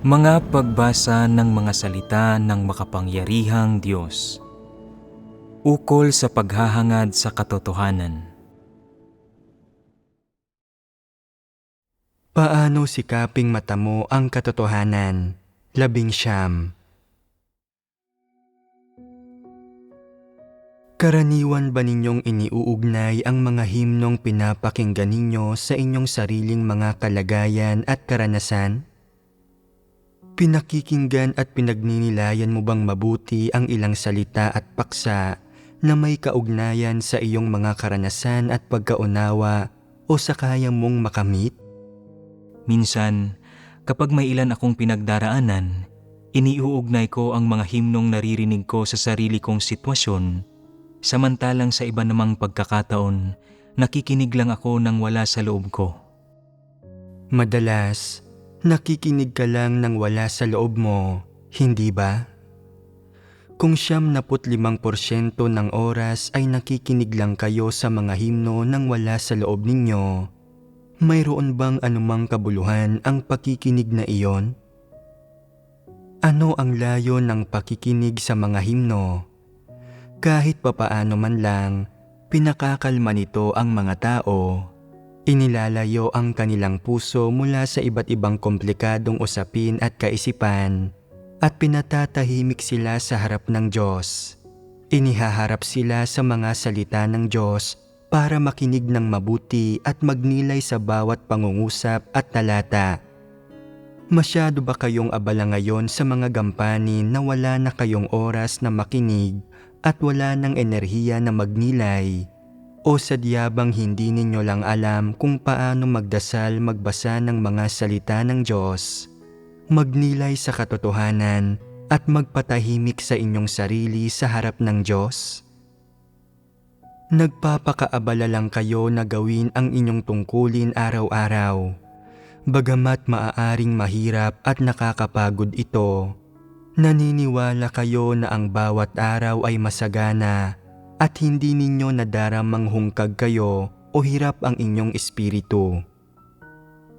Mga pagbasa ng mga salita ng makapangyarihang Diyos. Ukol sa paghahangad sa katotohanan. Paano sikaping matamo ang katotohanan? 19. Karaniwan ba ninyong iniuugnay ang mga himnong pinapakinggan ninyo sa inyong sariling mga kalagayan at karanasan? Pinakikinggan at pinagninilayan mo bang mabuti ang ilang salita at paksa na may kaugnayan sa iyong mga karanasan at pagkaunawa o sa kaya mong makamit? Minsan, kapag may ilan akong pinagdaraanan, iniuugnay ko ang mga himnong naririnig ko sa sarili kong sitwasyon, samantalang sa iba namang pagkakataon, nakikinig lang ako ng wala sa loob ko. Madalas, nakikinig ka lang ng wala sa loob mo, hindi ba? Kung 75% ng oras ay nakikinig lang kayo sa mga himno ng wala sa loob ninyo, mayroon bang anumang kabuluhan ang pakikinig na iyon? Ano ang layo ng pakikinig sa mga himno? Kahit papaano man lang, pinakakalma nito ang mga tao. Inilalayo ang kanilang puso mula sa iba't ibang komplikadong usapin at kaisipan at pinatatahimik sila sa harap ng Diyos. Inihaharap sila sa mga salita ng Diyos para makinig ng mabuti at magnilay sa bawat pangungusap at talata. Masyado ba kayong abala ngayon sa mga gampanin na wala na kayong oras na makinig at wala ng enerhiya na magnilay? O sadya bang hindi ninyo lang alam kung paano magdasal magbasa ng mga salita ng Diyos, magnilay sa katotohanan at magpatahimik sa inyong sarili sa harap ng Diyos? Nagpapakaabala lang kayo na gawin ang inyong tungkulin araw-araw. Bagamat maaaring mahirap at nakakapagod ito, naniniwala kayo na ang bawat araw ay masagana at hindi ninyo nadaramang hungkag kayo o hirap ang inyong espiritu.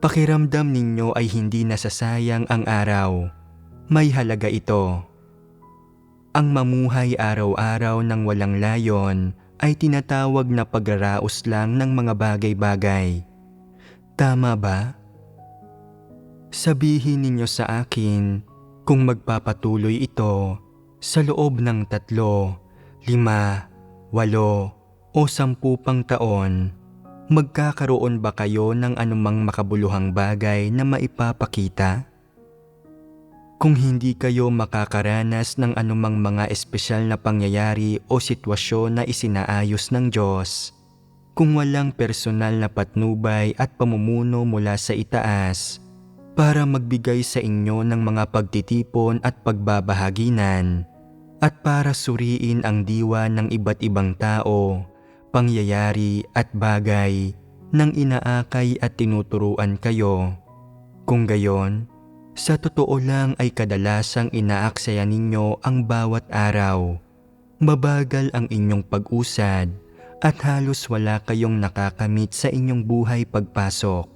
Pakiramdam ninyo ay hindi nasasayang ang araw. May halaga ito. Ang mamuhay araw-araw ng walang layon ay tinatawag na pagraraos lang ng mga bagay-bagay. Tama ba? Sabihin ninyo sa akin kung magpapatuloy ito sa loob ng 3, 5, 8 o 10 pang taon, magkakaroon ba kayo ng anumang makabuluhang bagay na maipapakita? Kung hindi kayo makakaranas ng anumang mga espesyal na pangyayari o sitwasyon na isinaayos ng Diyos, kung walang personal na patnubay at pamumuno mula sa itaas para magbigay sa inyo ng mga pagtitipon at pagbabahaginan, at para suriin ang diwa ng iba't ibang tao, pangyayari at bagay nang inaakay at tinuturuan kayo. Kung gayon, sa totoo lang ay kadalasang inaaksaya ninyo ang bawat araw. Mabagal ang inyong pag-usad at halos wala kayong nakakamit sa inyong buhay pagpasok.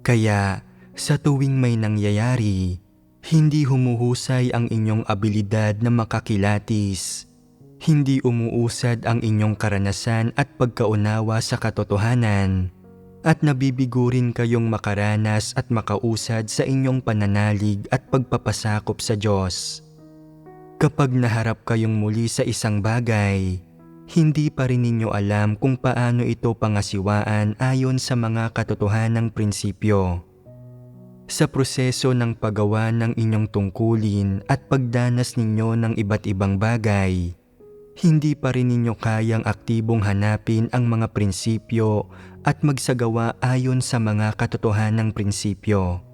Kaya sa tuwing may nangyayari, hindi humuhusay ang inyong abilidad na makakilatis. Hindi umuusad ang inyong karanasan at pagkaunawa sa katotohanan. At nabibigo rin kayong makaranas at makausad sa inyong pananalig at pagpapasakop sa Diyos. Kapag naharap kayong muli sa isang bagay, hindi pa rin ninyo alam kung paano ito pangasiwaan ayon sa mga katotohanang prinsipyo. Sa proseso ng paggawa ng inyong tungkulin at pagdanas ninyo ng iba't ibang bagay, hindi pa rin ninyo kayang aktibong hanapin ang mga prinsipyo at magsagawa ayon sa mga katotohanang prinsipyo.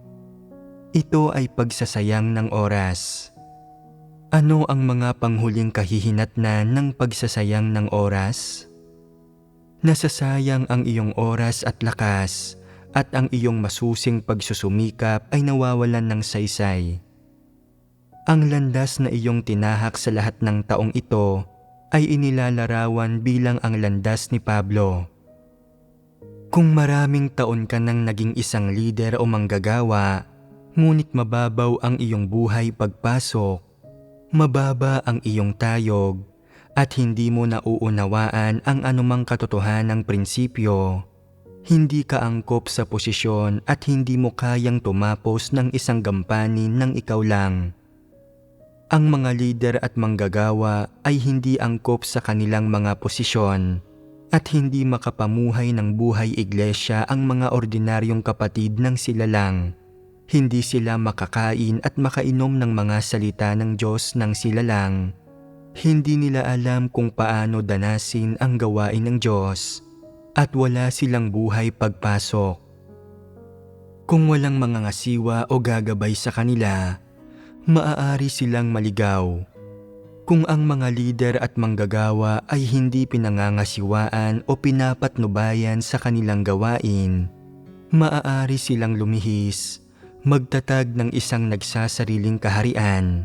Ito ay pagsasayang ng oras. Ano ang mga panghuling kahihinatnan ng pagsasayang ng oras? Nasasayang ang iyong oras at lakas, at ang iyong masusing pagsusumikap ay nawawalan ng saysay. Ang landas na iyong tinahak sa lahat ng taong ito ay inilalarawan bilang ang landas ni Pablo. Kung maraming taon ka nang naging isang lider o manggagawa, ngunit mababaw ang iyong buhay pagpasok. Mababa ang iyong tayog at hindi mo nauunawaan ang anumang katotohanang prinsipyo. Hindi ka angkop sa posisyon at hindi mo kayang tumapos ng isang gampanin ng ikaw lang. Ang mga lider at manggagawa ay hindi angkop sa kanilang mga posisyon at hindi makapamuhay ng buhay iglesia ang mga ordinaryong kapatid ng sila lang. Hindi sila makakain at makainom ng mga salita ng Diyos ng sila lang. Hindi nila alam kung paano danasin ang gawain ng Diyos at wala silang buhay pagpasok. Kung walang mga ngasiwa o gagabay sa kanila, maaari silang maligaw. Kung ang mga lider at manggagawa ay hindi pinangangasiwaan o pinapatnubayan sa kanilang gawain, maaari silang lumihis, magtatag ng isang nagsasariling kaharian,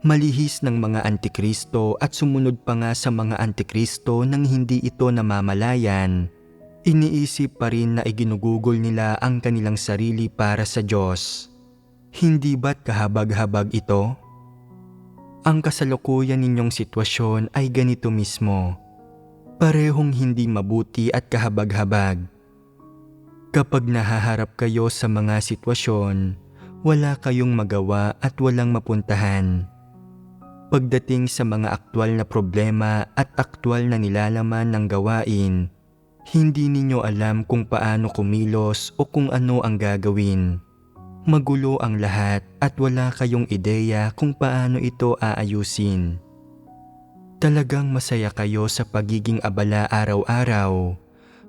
malihis ng mga antikristo at sumunod pa nga sa mga antikristo nang hindi ito namamalayan. Iniisip pa rin na iginugugol nila ang kanilang sarili para sa Diyos. Hindi ba't kahabag-habag ito? Ang kasalukuyan ninyong sitwasyon ay ganito mismo. Parehong hindi mabuti at kahabag-habag. Kapag nahaharap kayo sa mga sitwasyon, wala kayong magawa at walang mapuntahan. Pagdating sa mga aktwal na problema at aktwal na nilalaman ng gawain, hindi ninyo alam kung paano kumilos o kung ano ang gagawin. Magulo ang lahat at wala kayong ideya kung paano ito aayusin. Talagang masaya kayo sa pagiging abala araw-araw.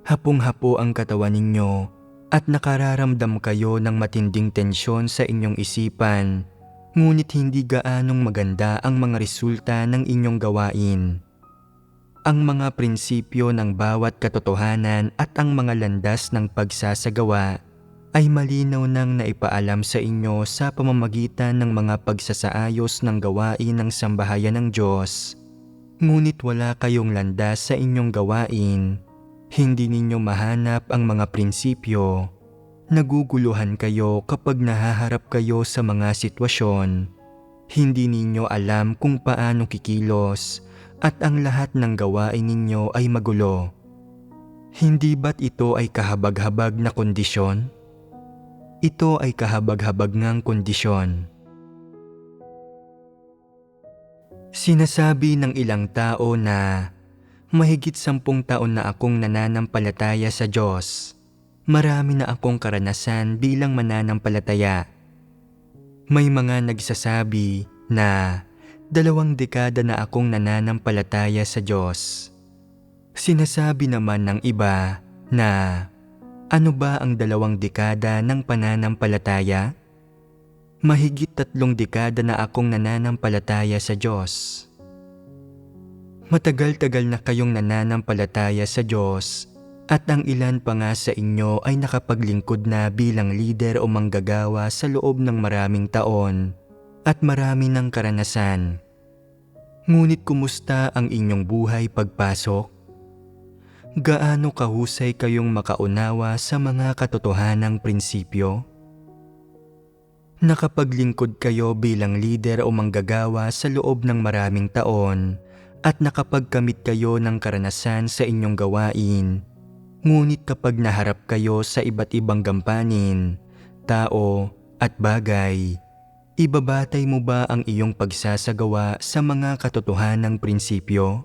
Hapong-hapo ang katawan ninyo at nakararamdam kayo ng matinding tensyon sa inyong isipan, ngunit hindi gaanong maganda ang mga resulta ng inyong gawain. Ang mga prinsipyo ng bawat katotohanan at ang mga landas ng pagsasagawa ay malinaw nang naipaalam sa inyo sa pamamagitan ng mga pagsasaayos ng gawain ng sambahayan ng Diyos. Ngunit wala kayong landas sa inyong gawain. Hindi ninyo mahanap ang mga prinsipyo. Naguguluhan kayo kapag nahaharap kayo sa mga sitwasyon. Hindi ninyo alam kung paano kikilos at ang lahat ng gawain ninyo ay magulo. Hindi ba't ito ay kahabag-habag na kondisyon? Ito ay kahabag-habag ngang kondisyon. Sinasabi ng ilang tao na mahigit 10 taon na akong nananampalataya sa Diyos. Marami na akong karanasan bilang mananampalataya. May mga nagsasabi na 2 dekada na akong nananampalataya sa Diyos. Sinasabi naman ng iba na ano ba ang 2 dekada ng pananampalataya? Mahigit 3 dekada na akong nananampalataya sa Diyos. Matagal-tagal na kayong nananampalataya sa Diyos at ang ilan pa nga sa inyo ay nakapaglingkod na bilang lider o manggagawa sa loob ng maraming taon at marami ng karanasan. Ngunit kumusta ang inyong buhay pagpasok? Gaano kahusay kayong makaunawa sa mga katotohanang prinsipyo? Nakapaglingkod kayo bilang lider o manggagawa sa loob ng maraming taon at nakapagkamit kayo ng karanasan sa inyong gawain. Ngunit kapag naharap kayo sa iba't ibang gampanin, tao at bagay, ibabatay mo ba ang iyong pagsasagawa sa mga katotohanang prinsipyo?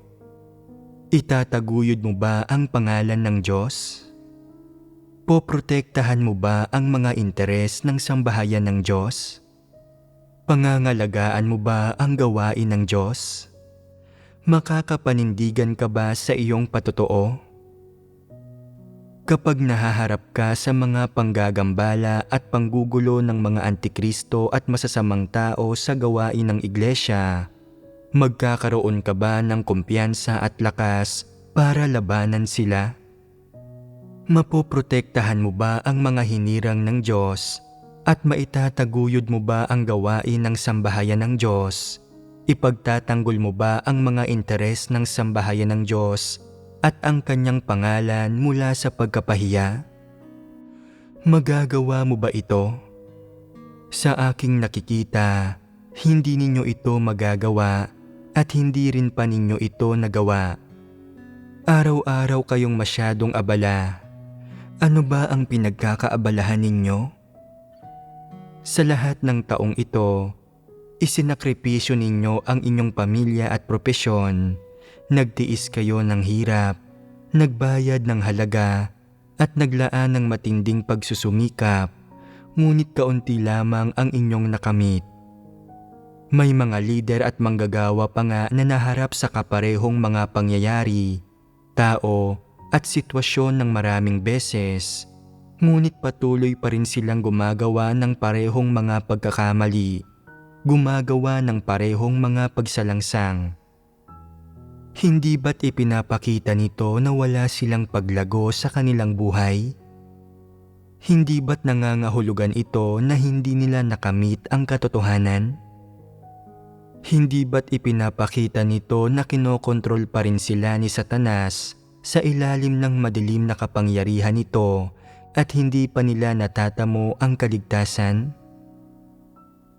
Itataguyod mo ba ang pangalan ng Diyos? Poprotektahan mo ba ang mga interes ng sambahayan ng Diyos? Pangangalagaan mo ba ang gawain ng Diyos? Makakapanindigan ka ba sa iyong patotoo? Kapag nahaharap ka sa mga panggagambala at panggugulo ng mga antikristo at masasamang tao sa gawain ng iglesia, magkakaroon ka ba ng kumpiyansa at lakas para labanan sila? Mapoprotektahan mo ba ang mga hinirang ng Diyos at maitataguyod mo ba ang gawain ng sambahayan ng Diyos? Ipagtatanggol mo ba ang mga interes ng sambahayan ng Diyos at ang kanyang pangalan mula sa pagkapahiya? Magagawa mo ba ito? Sa aking nakikita, hindi ninyo ito magagawa at hindi rin pa ninyo ito nagawa. Araw-araw kayong masyadong abala. Ano ba ang pinagkakaabalahan ninyo? Sa lahat ng taong ito, isinakripisyo ninyo ang inyong pamilya at propesyon. Nagtiis kayo ng hirap, nagbayad ng halaga, at naglaan ng matinding pagsusumikap, ngunit kaunti lamang ang inyong nakamit. May mga lider at manggagawa pa nga na naharap sa kaparehong mga pangyayari, tao at sitwasyon ng maraming beses, ngunit patuloy pa rin silang gumagawa ng parehong mga pagkakamali, gumagawa ng parehong mga pagsalangsang. Hindi ba't ipinapakita nito na wala silang paglago sa kanilang buhay? Hindi ba't nangangahulugan ito na hindi nila nakamit ang katotohanan? Hindi ba't ipinapakita nito na kinokontrol pa rin sila ni Satanas sa ilalim ng madilim na kapangyarihan nito at hindi pa nila natatamo ang kaligtasan?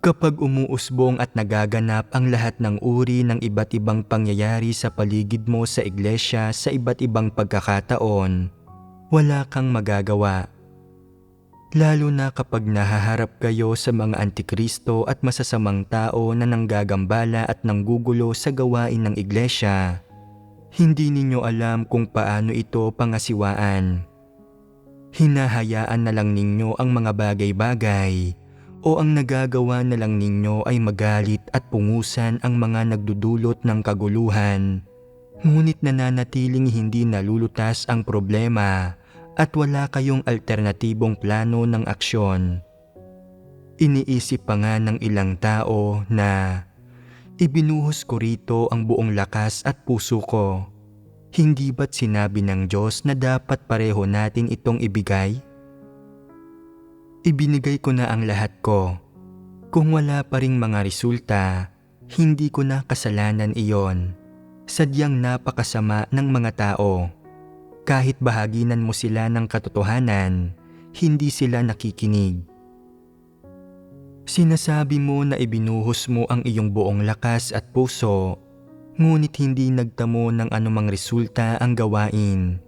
Kapag umuusbong at nagaganap ang lahat ng uri ng iba't ibang pangyayari sa paligid mo sa iglesia sa iba't ibang pagkakataon, wala kang magagawa. Lalo na kapag nahaharap kayo sa mga antikristo at masasamang tao na nanggagambala at nanggugulo sa gawain ng iglesia, hindi ninyo alam kung paano ito pangasiwaan. Hinahayaan na lang ninyo ang mga bagay-bagay o ang nagagawa na lang ninyo ay magalit at pungusan ang mga nagdudulot ng kaguluhan, ngunit nananatiling hindi nalulutas ang problema at wala kayong alternatibong plano ng aksyon. Iniisip pa nga ng ilang tao na ibinuhos ko rito ang buong lakas at puso ko. Hindi ba't sinabi ng Diyos na dapat pareho natin itong ibigay? Ibinigay ko na ang lahat ko. Kung wala pa ring mga resulta, hindi ko na kasalanan iyon. Sadyang napakasama ng mga tao. Kahit bahaginan mo sila ng katotohanan, hindi sila nakikinig. Sinasabi mo na ibinuhos mo ang iyong buong lakas at puso, ngunit hindi nagtamo ng anumang resulta ang gawain.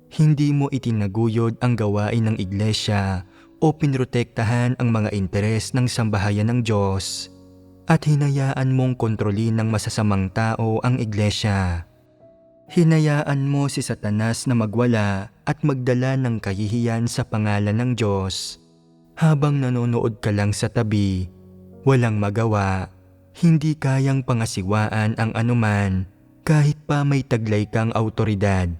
Hindi mo itinaguyod ang gawain ng iglesia o pinrotektahan ang mga interes ng sambahayan ng Diyos at hinayaan mong kontrolin ng masasamang tao ang iglesia. Hinayaan mo si Satanas na magwala at magdala ng kahihiyan sa pangalan ng Diyos habang nanonood ka lang sa tabi, walang magawa, hindi kayang pangasiwaan ang anuman kahit pa may taglay kang awtoridad.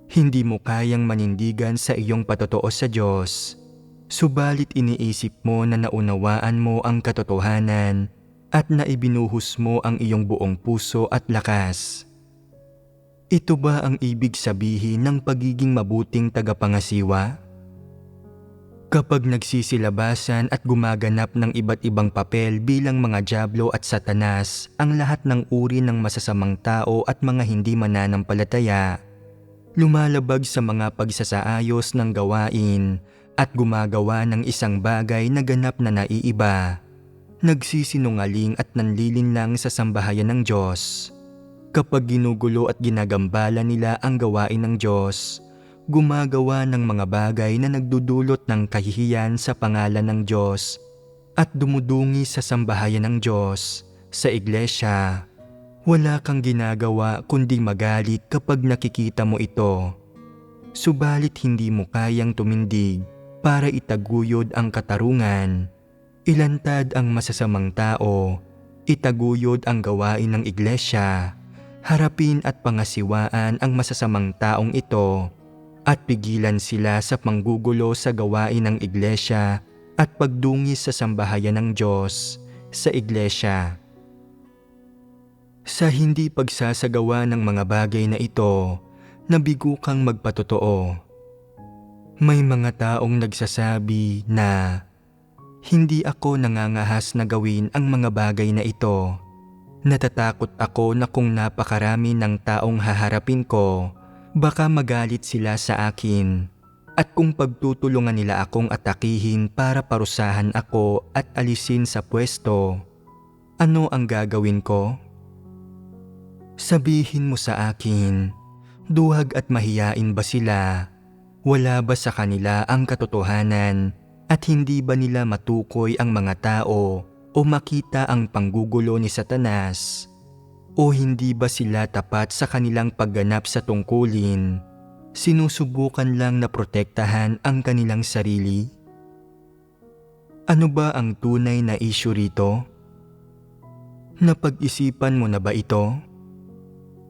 Hindi mo kayang manindigan sa iyong patotoo sa Diyos, subalit iniisip mo na naunawaan mo ang katotohanan at na ibinuhos mo ang iyong buong puso at lakas. Ito ba ang ibig sabihin ng pagiging mabuting tagapangasiwa? Kapag nagsisilabasan at gumaganap ng iba't ibang papel bilang mga dyablo at Satanas ang lahat ng uri ng masasamang tao at mga hindi mananampalataya, lumalabag sa mga pagsasaayos ng gawain at gumagawa ng isang bagay na ganap na naiiba, nagsisinungaling at nanlilinlang sa sambahayan ng Diyos. Kapag ginugulo at ginagambala nila ang gawain ng Diyos, gumagawa ng mga bagay na nagdudulot ng kahihiyan sa pangalan ng Diyos at dumudungi sa sambahayan ng Diyos, sa iglesia, wala kang ginagawa kundi magalit kapag nakikita mo ito. Subalit hindi mo kayang tumindig para itaguyod ang katarungan, ilantad ang masasamang tao, itaguyod ang gawain ng iglesia, harapin at pangasiwaan ang masasamang taong ito at pigilan sila sa panggugulo sa gawain ng iglesia at pagdungis sa sambahayan ng Diyos, sa iglesia. Sa hindi pagsasagawa ng mga bagay na ito, nabigo kang magpatotoo. May mga taong nagsasabi na, "Hindi ako nangangahas na gawin ang mga bagay na ito. Natatakot ako na kung napakarami ng taong haharapin ko, baka magalit sila sa akin. At kung pagtutulungan nila akong atakihin para parusahan ako at alisin sa pwesto, ano ang gagawin ko? Sabihin mo sa akin, duwag at mahiyain ba sila? Wala ba sa kanila ang katotohanan at hindi ba nila matukoy ang mga tao o makita ang panggugulo ni Satanas? O hindi ba sila tapat sa kanilang pagganap sa tungkulin? Sinusubukan lang na protektahan ang kanilang sarili? Ano ba ang tunay na issue rito? Napag-isipan mo na ba ito?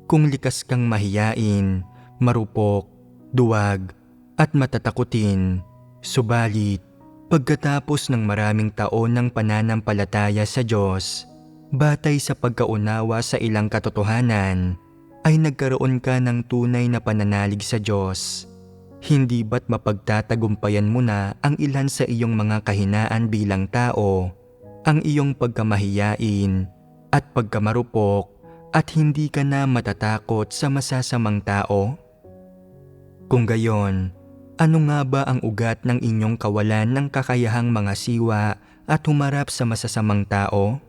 Kung likas kang mahiyain, marupok, duwag, at matatakutin, subalit, pagkatapos ng maraming taon ng pananampalataya sa Diyos, batay sa pagkaunawa sa ilang katotohanan, ay nagkaroon ka ng tunay na pananalig sa Diyos. Hindi ba't mapagtatagumpayan mo na ang ilan sa iyong mga kahinaan bilang tao, ang iyong pagkamahiyain at pagkamarupok at hindi ka na matatakot sa masasamang tao? Kung gayon, ano nga ba ang ugat ng inyong kawalan ng kakayahang mga siwa at humarap sa masasamang tao?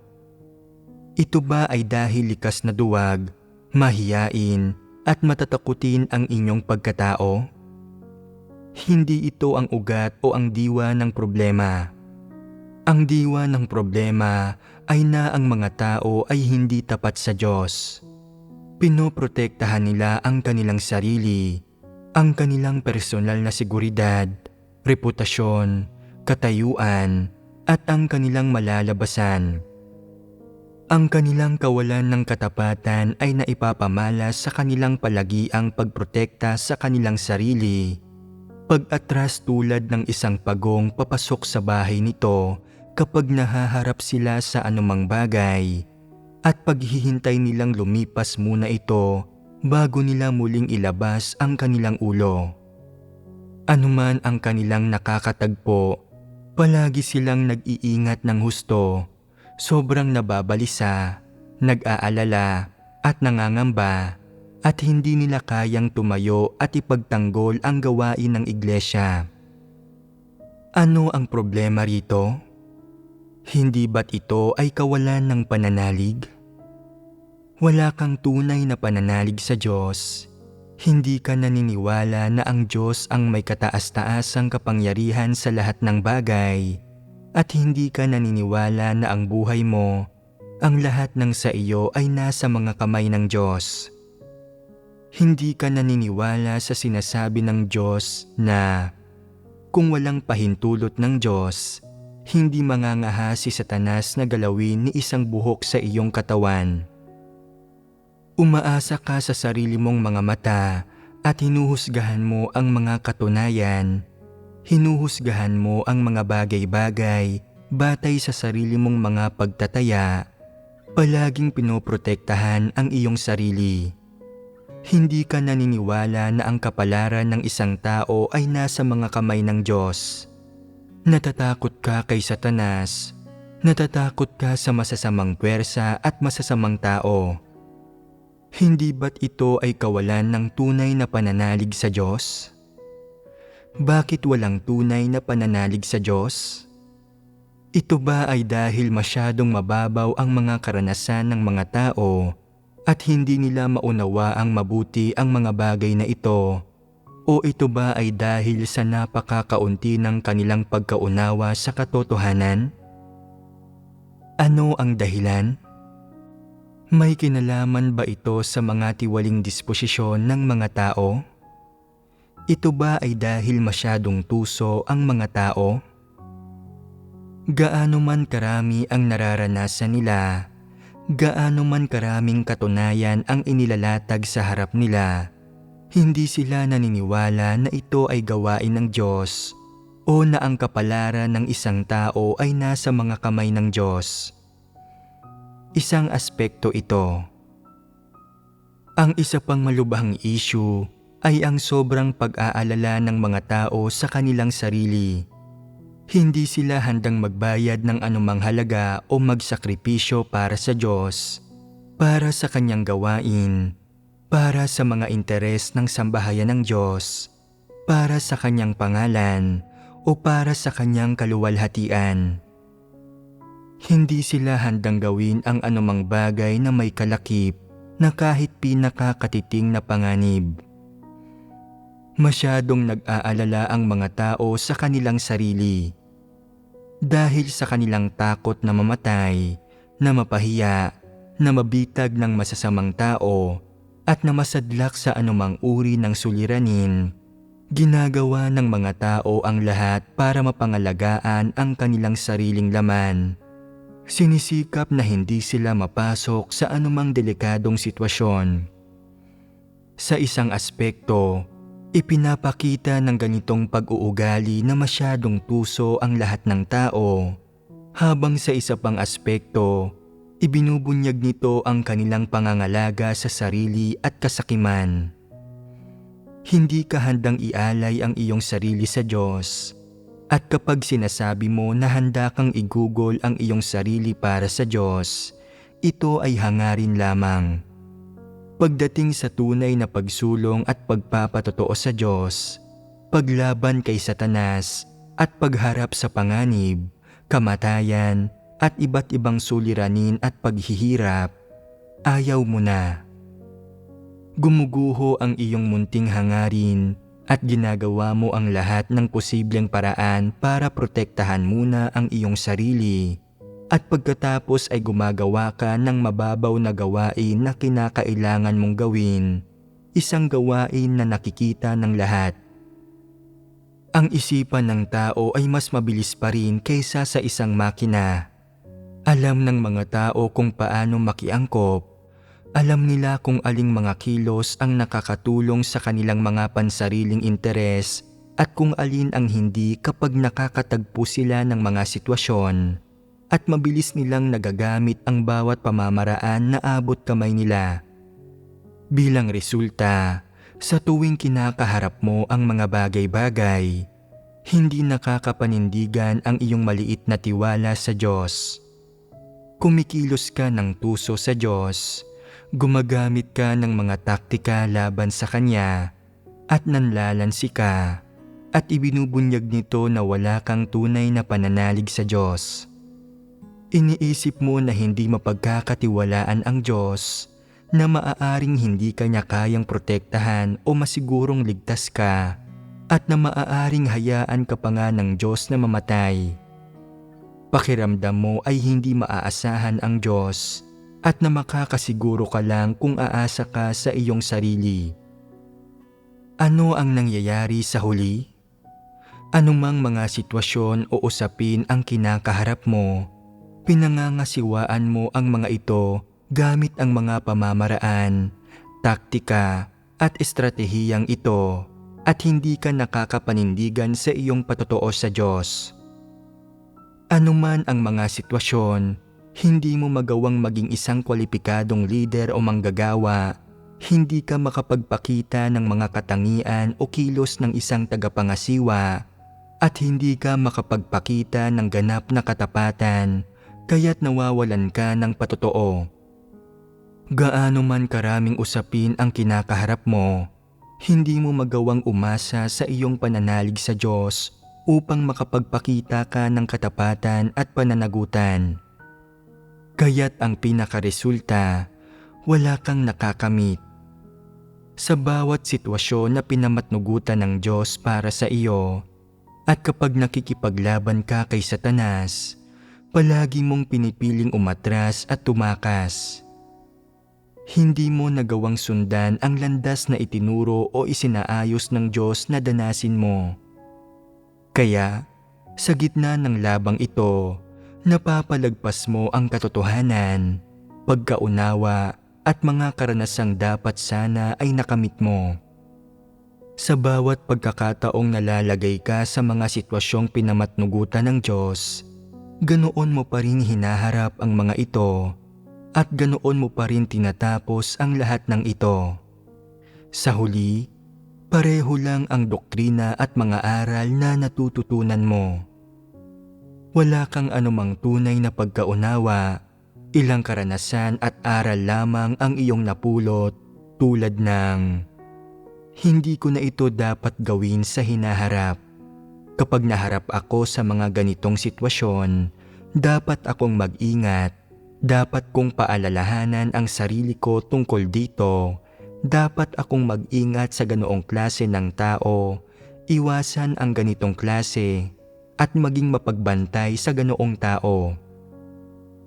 Ito ba ay dahil likas na duwag, mahiyain at matatakutin ang inyong pagkatao? Hindi ito ang ugat o ang diwa ng problema. Ang diwa ng problema ay na ang mga tao ay hindi tapat sa Diyos. Pinoprotektahan nila ang kanilang sarili, ang kanilang personal na seguridad, reputasyon, katayuan, at ang kanilang malalabasan. Ang kanilang kawalan ng katapatan ay naipapamalas sa kanilang palagiang pagprotekta sa kanilang sarili. Pag-atras tulad ng isang pagong papasok sa bahay nito kapag nahaharap sila sa anumang bagay, at paghihintay nilang lumipas muna ito bago nila muling ilabas ang kanilang ulo. Anuman ang kanilang nakakatagpo, palagi silang nag-iingat ng husto. Sobrang nababalisa, nag-aalala at nangangamba at hindi nila kayang tumayo at ipagtanggol ang gawain ng iglesia. Ano ang problema rito? Hindi ba't ito ay kawalan ng pananalig? Wala kang tunay na pananalig sa Diyos. Hindi ka naniniwala na ang Diyos ang may kataas-taasang kapangyarihan sa lahat ng bagay. At hindi ka naniniwala na ang buhay mo, ang lahat ng sa iyo ay nasa mga kamay ng Diyos. Hindi ka naniniwala sa sinasabi ng Diyos na kung walang pahintulot ng Diyos, hindi mangangaha si Satanas na galawin ni isang buhok sa iyong katawan. Umaasa ka sa sarili mong mga mata at hinuhusgahan mo ang mga katunayan. Hinuhusgahan mo ang mga bagay-bagay batay sa sarili mong mga pagtataya. Palaging pinoprotektahan ang iyong sarili. Hindi ka naniniwala na ang kapalaran ng isang tao ay nasa mga kamay ng Diyos. Natatakot ka kay Satanas. Natatakot ka sa masasamang puwersa at masasamang tao. Hindi ba't ito ay kawalan ng tunay na pananalig sa Diyos? Bakit walang tunay na pananalig sa Diyos? Ito ba ay dahil masyadong mababaw ang mga karanasan ng mga tao at hindi nila maunawa ang mabuti ang mga bagay na ito? O ito ba ay dahil sa napakakaunti ng kanilang pagkaunawa sa katotohanan? Ano ang dahilan? May kinalaman ba ito sa mga tiwaling disposisyon ng mga tao? Ito ba ay dahil masyadong tuso ang mga tao? Gaano man karami ang nararanasan nila, gaano man karaming katunayan ang inilalatag sa harap nila, hindi sila naniniwala na ito ay gawain ng Diyos o na ang kapalaran ng isang tao ay nasa mga kamay ng Diyos. Isang aspekto ito. Ang isa pang malubhang issue ay ang sobrang pag-aalala ng mga tao sa kanilang sarili. Hindi sila handang magbayad ng anumang halaga o magsakripisyo para sa Diyos, para sa kanyang gawain, para sa mga interes ng sambahayan ng Diyos, para sa kanyang pangalan o para sa kanyang kaluwalhatian. Hindi sila handang gawin ang anumang bagay na may kalakip na kahit pinakakatiting na panganib. Masyadong nag-aalala ang mga tao sa kanilang sarili dahil sa kanilang takot na mamatay, na mapahiya, na mabitag ng masasamang tao at na masadlak sa anumang uri ng suliranin. Ginagawa ng mga tao ang lahat para mapangalagaan ang kanilang sariling laman. Sinisikap na hindi sila mapasok sa anumang delikadong sitwasyon. Sa isang aspekto, ipinapakita ng ganitong pag-uugali na masyadong tuso ang lahat ng tao, habang sa isa pang aspekto, ibinubunyag nito ang kanilang pangangalaga sa sarili at kasakiman. Hindi ka handang ialay ang iyong sarili sa Diyos, at kapag sinasabi mo na handa kang igugol ang iyong sarili para sa Diyos, ito ay hangarin lamang. Pagdating sa tunay na pagsulong at pagpapatotoo sa Diyos, paglaban kay Satanas at pagharap sa panganib, kamatayan at iba't ibang suliranin at paghihirap, ayaw mo na. Gumuguho ang iyong munting hangarin at ginagawa mo ang lahat ng posibleng paraan para protektahan muna ang iyong sarili. At pagkatapos ay gumagawa ka ng mababaw na gawain na kinakailangan mong gawin, isang gawain na nakikita ng lahat. Ang isipan ng tao ay mas mabilis pa rin kaysa sa isang makina. Alam ng mga tao kung paano makiangkop. Alam nila kung aling mga kilos ang nakakatulong sa kanilang mga pansariling interes at kung alin ang hindi kapag nakakatagpo sila ng mga sitwasyon. At mabilis nilang nagagamit ang bawat pamamaraan na abot kamay nila. Bilang resulta, sa tuwing kinakaharap mo ang mga bagay-bagay, hindi nakakapanindigan ang iyong maliit na tiwala sa Diyos. Kumikilos ka ng tuso sa Diyos, gumagamit ka ng mga taktika laban sa Kanya, at nanlalansi ka, at ibinubunyag nito na wala kang tunay na pananalig sa Diyos. Iniisip mo na hindi mapagkakatiwalaan ang Diyos, na maaaring hindi ka niya kayang protektahan o masigurong ligtas ka, at na maaaring hayaan ka pa nga ng Diyos na mamatay. Pakiramdam mo ay hindi maaasahan ang Diyos, at na makakasiguro ka lang kung aasa ka sa iyong sarili. Ano ang nangyayari sa huli? Anumang mga sitwasyon o usapin ang kinakaharap mo, pinangangasiwaan mo ang mga ito gamit ang mga pamamaraan, taktika at estratehiyang ito at hindi ka nakakapanindigan sa iyong patotoo sa Diyos. Anuman ang mga sitwasyon, hindi mo magawang maging isang kwalipikadong leader o manggagawa, hindi ka makapagpakita ng mga katangian o kilos ng isang tagapangasiwa, at hindi ka makapagpakita ng ganap na katapatan, kaya't nawawalan ka ng patotoo. Gaano man karaming usapin ang kinakaharap mo, hindi mo magawang umasa sa iyong pananalig sa Diyos upang makapagpakita ka ng katapatan at pananagutan. Kaya't ang pinakaresulta, wala kang nakakamit. Sa bawat sitwasyon na pinamatnugutan ng Diyos para sa iyo, at kapag nakikipaglaban ka kay Satanas, palagi mong pinipiling umatras at tumakas. Hindi mo nagawang sundan ang landas na itinuro o isinaayos ng Diyos na danasin mo. Kaya, sa gitna ng labang ito, napapalagpas mo ang katotohanan, pagkaunawa at mga karanasang dapat sana ay nakamit mo. Sa bawat pagkakataong nalalagay ka sa mga sitwasyong pinamatnugutan ng Diyos, ganoon mo pa rin hinaharap ang mga ito at ganoon mo pa rin tinatapos ang lahat ng ito. Sa huli, pareho lang ang doktrina at mga aral na natututunan mo. Wala kang anumang tunay na pagkaunawa, ilang karanasan at aral lamang ang iyong napulot tulad ng Hindi ko na ito dapat gawin sa hinaharap. Kapag naharap ako sa mga ganitong sitwasyon, dapat akong mag-ingat. Dapat kong paalalahanan ang sarili ko tungkol dito. Dapat akong mag-ingat sa ganoong klase ng tao, iwasan ang ganitong klase, at maging mapagbantay sa ganoong tao.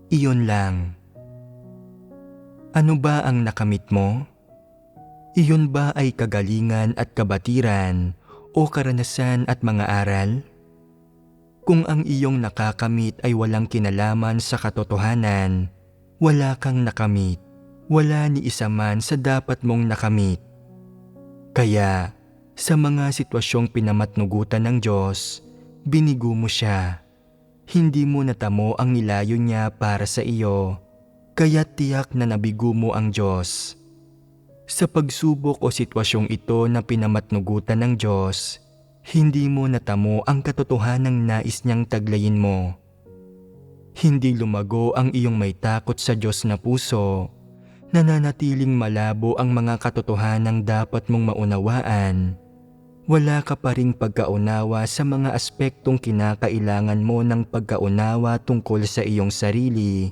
Iyon lang. Ano ba ang nakamit mo? Iyon ba ay kagalingan at kabatiran o karanasan at mga aral? Kung ang iyong nakakamit ay walang kinalaman sa katotohanan, wala kang nakamit. Wala ni isa man sa dapat mong nakamit. Kaya, sa mga sitwasyong pinamatnugutan ng Diyos, binigo mo siya. Hindi mo natamo ang nilayo niya para sa iyo, kaya tiyak na nabigo mo ang Diyos. Sa pagsubok o sitwasyong ito na pinamatnugutan ng Diyos, hindi mo natamo ang katotohanang nais niyang taglayin mo. Hindi lumago ang iyong may takot sa Diyos na puso. Nananatiling malabo ang mga katotohanang dapat mong maunawaan. Wala ka pa ring pagkaunawa sa mga aspektong kinakailangan mo ng pagkaunawa tungkol sa iyong sarili.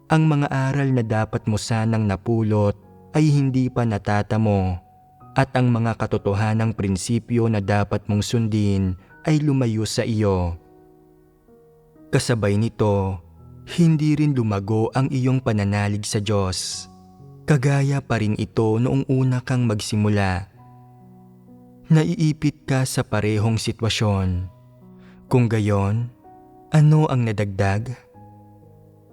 Ang mga aral na dapat mo sanang napulot ay hindi pa natatamo, at ang mga katotohanang prinsipyo na dapat mong sundin ay lumayo sa iyo. Kasabay nito, hindi rin lumago ang iyong pananalig sa Diyos. Kagaya pa rin ito noong una kang magsimula. Naiipit ka sa parehong sitwasyon. Kung gayon, ano ang nadagdag?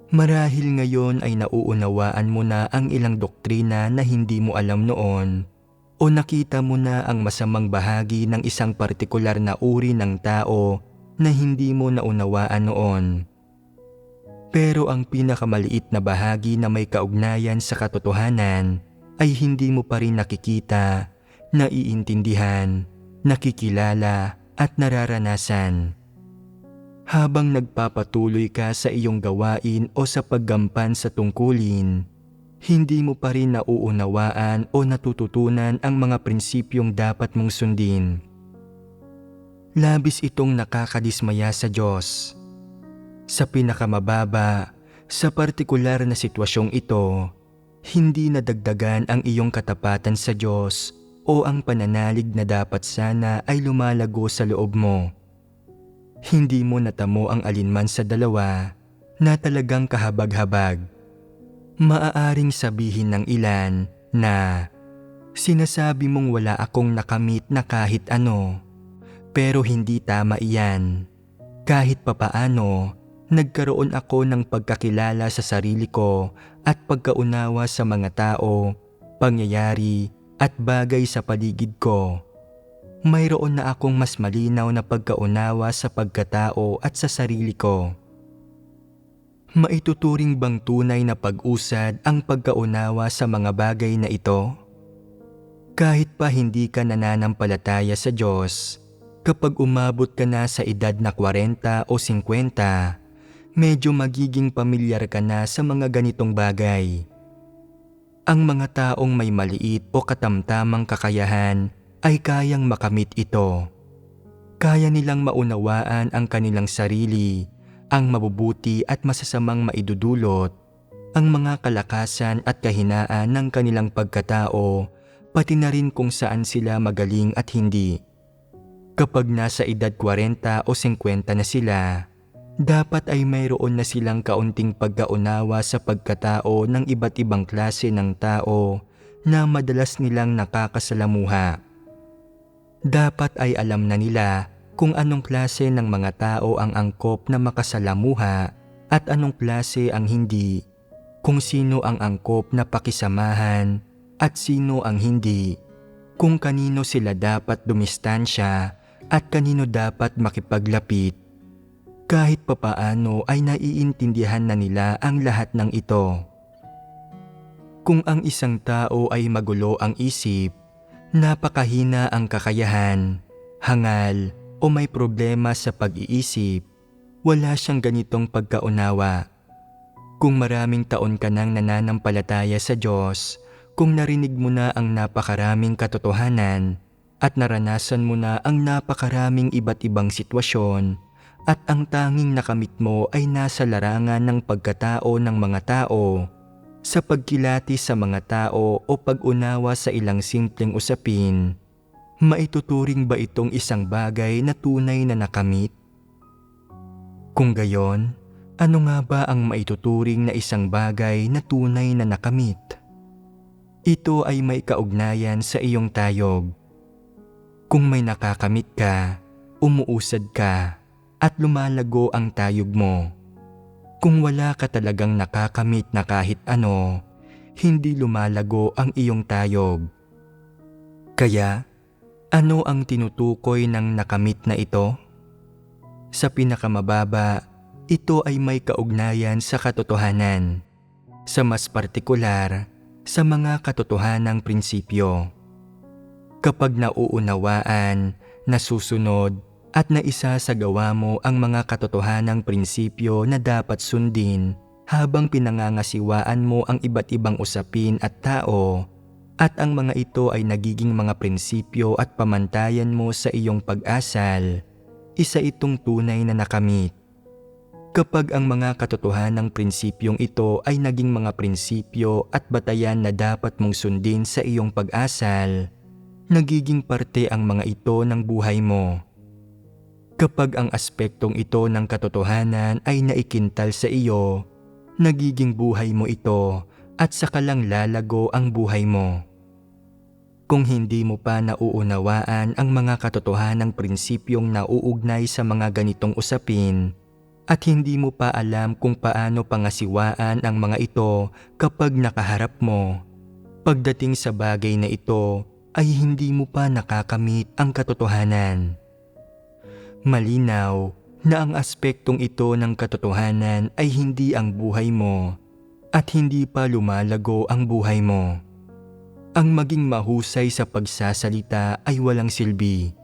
Marahil ngayon ay nauunawaan mo na ang ilang doktrina na hindi mo alam noon, o nakita mo na ang masamang bahagi ng isang partikular na uri ng tao na hindi mo naunawaan noon. Pero ang pinakamaliit na bahagi na may kaugnayan sa katotohanan ay hindi mo pa rin nakikita, naiintindihan, nakikilala at nararanasan. Habang nagpapatuloy ka sa iyong gawain o sa paggampan sa tungkulin, hindi mo pa rin nauunawaan o natututunan ang mga prinsipyong dapat mong sundin. Labis itong nakakadismaya sa Diyos. Sa pinakamababa, sa partikular na sitwasyong ito, hindi nadagdagan ang iyong katapatan sa Diyos o ang pananalig na dapat sana ay lumalago sa loob mo. Hindi mo natamo ang alinman sa dalawa na talagang kahabag-habag. Maaaring sabihin ng ilan na sinasabi mong wala akong nakamit na kahit ano, pero hindi tama iyan. Kahit papaano, nagkaroon ako ng pagkakilala sa sarili ko at pagkaunawa sa mga tao, pangyayari at bagay sa paligid ko. Mayroon na akong mas malinaw na pagkaunawa sa pagkatao at sa sarili ko. Maituturing bang tunay na pag-usad ang pagkaunawa sa mga bagay na ito? Kahit pa hindi ka nananampalataya sa Diyos, kapag umabot ka na sa edad na 40 o 50, medyo magiging pamilyar ka na sa mga ganitong bagay. Ang mga taong may maliit o katamtamang kakayahan ay kayang makamit ito. Kaya nilang maunawaan ang kanilang sarili, ang mabubuti at masasamang maidudulot, ang mga kalakasan at kahinaan ng kanilang pagkatao, pati na rin kung saan sila magaling at hindi. Kapag nasa edad 40 o 50 na sila, dapat ay mayroon na silang kaunting pagkaunawa sa pagkatao ng iba't ibang klase ng tao na madalas nilang nakakasalamuha. Dapat ay alam na nila kung anong klase ng mga tao ang angkop na makasalamuha at anong klase ang hindi, kung sino ang angkop na pakisamahan at sino ang hindi, kung kanino sila dapat dumistansya at kanino dapat makipaglapit. Kahit papaano ay naiintindihan na nila ang lahat ng ito. Kung ang isang tao ay magulo ang isip, napakahina ang kakayahan, hangal o may problema sa pag-iisip, wala siyang ganitong pagkaunawa. Kung maraming taon ka nang nananampalataya sa Diyos, kung narinig mo na ang napakaraming katotohanan, at naranasan mo na ang napakaraming iba't ibang sitwasyon at ang tanging nakamit mo ay nasa larangan ng pagkatao ng mga tao, sa pagkilati sa mga tao o pag-unawa sa ilang simpleng usapin, maituturing ba itong isang bagay na tunay na nakamit? Kung gayon, ano nga ba ang maituturing na isang bagay na tunay na nakamit? Ito ay may kaugnayan sa iyong tayog. Kung may nakakamit ka, umuusad ka, at lumalago ang tayog mo. Kung wala ka talagang nakakamit na kahit ano, hindi lumalago ang iyong tayog. Kaya, ano ang tinutukoy ng nakamit na ito? Sa pinakamababa, ito ay may kaugnayan sa katotohanan. Sa mas partikular, sa mga katotohanang prinsipyo. Kapag nauunawaan, nasusunod, at naisasagawa mo ang mga katotohanang prinsipyo na dapat sundin habang pinangangasiwaan mo ang iba't ibang usapin at tao, at ang mga ito ay nagiging mga prinsipyo at pamantayan mo sa iyong pag-asal, isa itong tunay na nakamit. Kapag ang mga katotohanang prinsipyong ito ay naging mga prinsipyo at batayan na dapat mong sundin sa iyong pag-asal, nagiging parte ang mga ito ng buhay mo. Kapag ang aspektong ito ng katotohanan ay naikintal sa iyo, nagiging buhay mo ito at saka lang lalago ang buhay mo. Kung hindi mo pa nauunawaan ang mga katotohanang prinsipyong nauugnay sa mga ganitong usapin, at hindi mo pa alam kung paano pangasiwaan ang mga ito kapag nakaharap mo, pagdating sa bagay na ito ay hindi mo pa nakakamit ang katotohanan. Malinaw na ang aspektong ito ng katotohanan ay hindi ang buhay mo at hindi pa lumalago ang buhay mo. Ang maging mahusay sa pagsasalita ay walang silbi.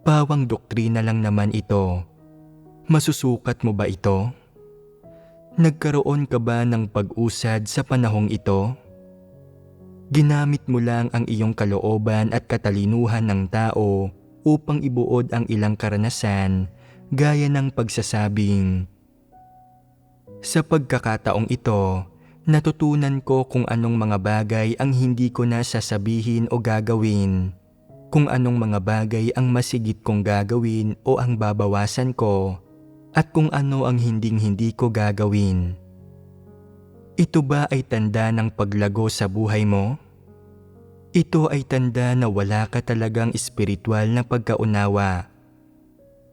Pawang doktrina lang naman ito. Masusukat mo ba ito? Nagkaroon ka ba ng pag-usad sa panahong ito? Ginamit mo lang ang iyong kalooban at katalinuhan ng tao upang ibuod ang ilang karanasan gaya ng pagsasabing, "Sa pagkakataong ito, natutunan ko kung anong mga bagay ang hindi ko na sasabihin o gagawin, kung anong mga bagay ang masigit kong gagawin o ang babawasan ko, at kung ano ang hinding-hindi ko gagawin." Ito ba ay tanda ng paglago sa buhay mo? Ito ay tanda na wala ka talagang espiritual na pagkaunawa.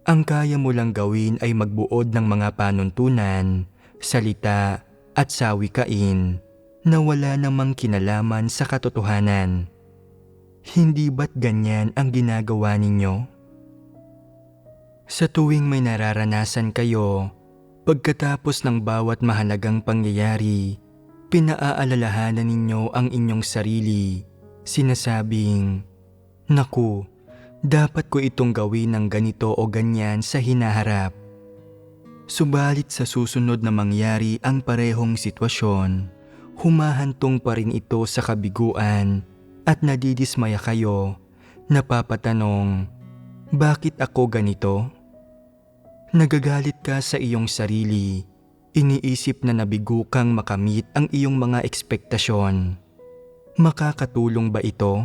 Ang kaya mo lang gawin ay magbuod ng mga panuntunan, salita at sawikain na wala namang kinalaman sa katotohanan. Hindi ba't ganyan ang ginagawa ninyo? Sa tuwing may nararanasan kayo, pagkatapos ng bawat mahalagang pangyayari, pinaaalalahanan ninyo ang inyong sarili, sinasabing, "Naku, dapat ko itong gawin ng ganito o ganyan sa hinaharap." Subalit sa susunod na mangyari ang parehong sitwasyon, humahantong pa rin ito sa kabiguan at nadidismaya kayo, napapatanong, "Bakit ako ganito?" Nagagalit ka sa iyong sarili, iniisip na nabigo kang makamit ang iyong mga ekspektasyon. Makakatulong ba ito?